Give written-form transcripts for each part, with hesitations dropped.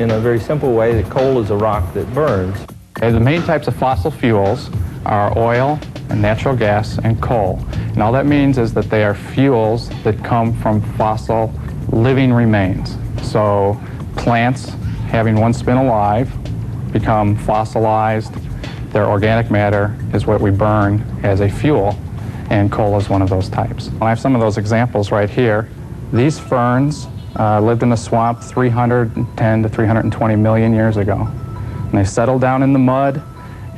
in a very simple way that coal is a rock that burns. The main types of fossil fuels are oil and natural gas and coal. And all that means is that they are fuels that come from fossil living remains. So plants having once been alive become fossilized. Their organic matter is what we burn as a fuel, and coal is one of those types. I have some of those examples right here. These ferns lived in a swamp 310 to 320 million years ago. And they settled down in the mud,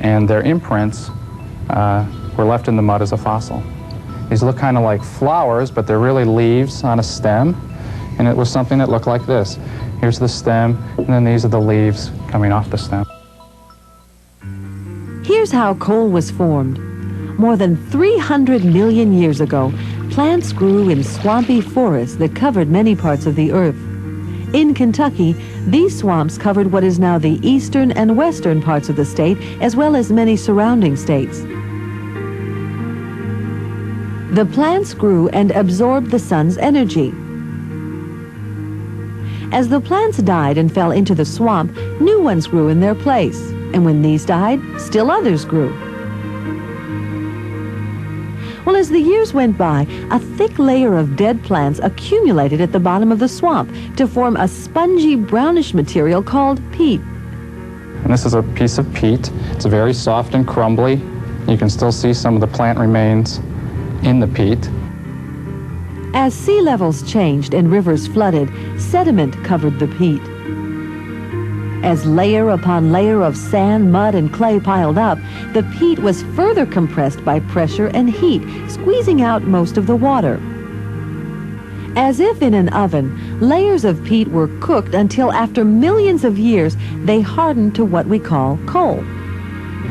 and their imprints were left in the mud as a fossil. These look kind of like flowers, but they're really leaves on a stem, and it was something that looked like this. Here's the stem, and then these are the leaves coming off the stem. Here's how coal was formed. More than 300 million years ago, plants grew in swampy forests that covered many parts of the earth. In Kentucky, these swamps covered what is now the eastern and western parts of the state, as well as many surrounding states. The plants grew and absorbed the sun's energy. As the plants died and fell into the swamp, new ones grew in their place. And when these died, still others grew. Well, as the years went by, a thick layer of dead plants accumulated at the bottom of the swamp to form a spongy brownish material called peat. And this is a piece of peat. It's very soft and crumbly. You can still see some of the plant remains in the peat. As sea levels changed and rivers flooded, sediment covered the peat. As layer upon layer of sand, mud, and clay piled up, the peat was further compressed by pressure and heat, squeezing out most of the water. As if in an oven, layers of peat were cooked until after millions of years, they hardened to what we call coal.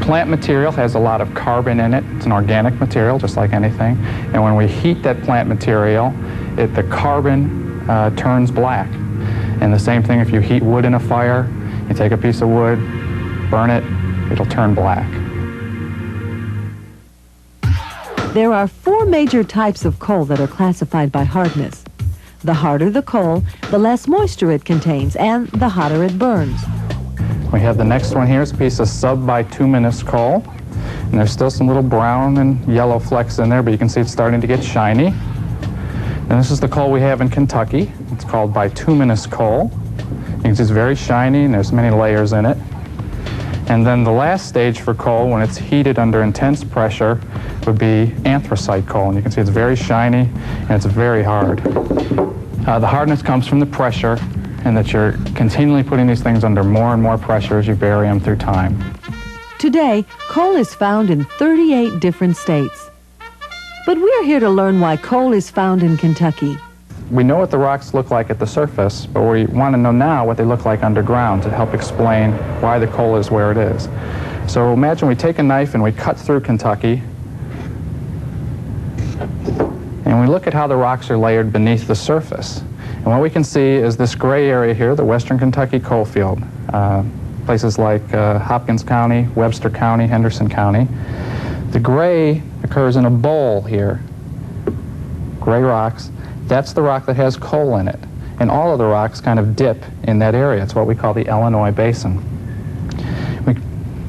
Plant material has a lot of carbon in it. It's an organic material, just like anything. And when we heat that plant material, the carbon turns black. And the same thing if you heat wood in a fire, you take a piece of wood, burn it, it'll turn black. There are 4 major types of coal that are classified by hardness. The harder the coal, the less moisture it contains, and the hotter it burns. We have the next one here. It's a piece of subbituminous coal. And there's still some little brown and yellow flecks in there, but you can see it's starting to get shiny. And this is the coal we have in Kentucky. It's called bituminous coal. You can see it's very shiny, and there's many layers in it. And then the last stage for coal, when it's heated under intense pressure, would be anthracite coal. And you can see it's very shiny, and it's very hard. The hardness comes from the pressure, and that you're continually putting these things under more and more pressure as you bury them through time. Today, coal is found in 38 different states. But we're here to learn why coal is found in Kentucky. We know what the rocks look like at the surface, but we want to know now what they look like underground to help explain why the coal is where it is. So imagine we take a knife and we cut through Kentucky, and we look at how the rocks are layered beneath the surface. And what we can see is this gray area here, the Western Kentucky coal field. Places like Hopkins County, Webster County, Henderson County. The gray occurs in a bowl here. Gray rocks. That's the rock that has coal in it. And all of the rocks kind of dip in that area. It's what we call the Illinois Basin. We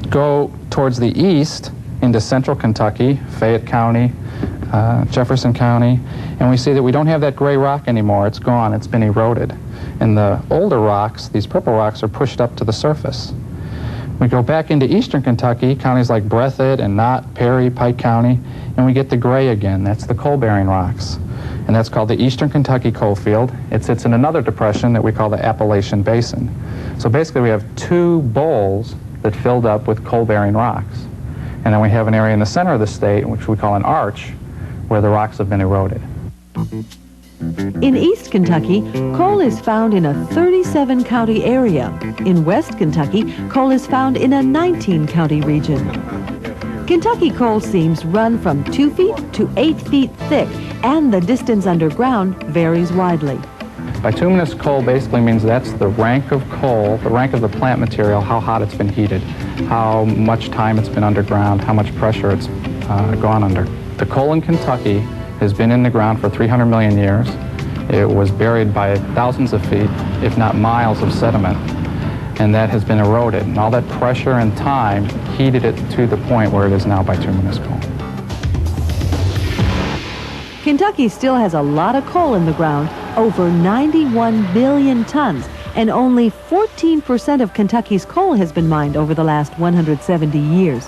go towards the east into central Kentucky, Fayette County, Jefferson County, and we see that we don't have that gray rock anymore. It's gone. It's been eroded. And the older rocks, these purple rocks, are pushed up to the surface. We go back into eastern Kentucky, counties like Breathitt and Knott, Perry, Pike County, and we get the gray again. That's the coal-bearing rocks. And that's called the Eastern Kentucky Coal Field. It sits in another depression that we call the Appalachian Basin. So basically we have 2 bowls that filled up with coal-bearing rocks. And then we have an area in the center of the state, which we call an arch, where the rocks have been eroded. In East Kentucky, coal is found in a 37-county area. In West Kentucky, coal is found in a 19-county region. Kentucky coal seams run from 2 feet to 8 feet thick, and the distance underground varies widely. Bituminous coal basically means that's the rank of coal, the rank of the plant material, how hot it's been heated, how much time it's been underground, how much pressure it's gone under. The coal in Kentucky has been in the ground for 300 million years. It was buried by thousands of feet, if not miles, of sediment. and that has been eroded. And all that pressure and time heated it to the point where it is now bituminous coal. Kentucky still has a lot of coal in the ground, over 91 billion tons, and only 14% of Kentucky's coal has been mined over the last 170 years.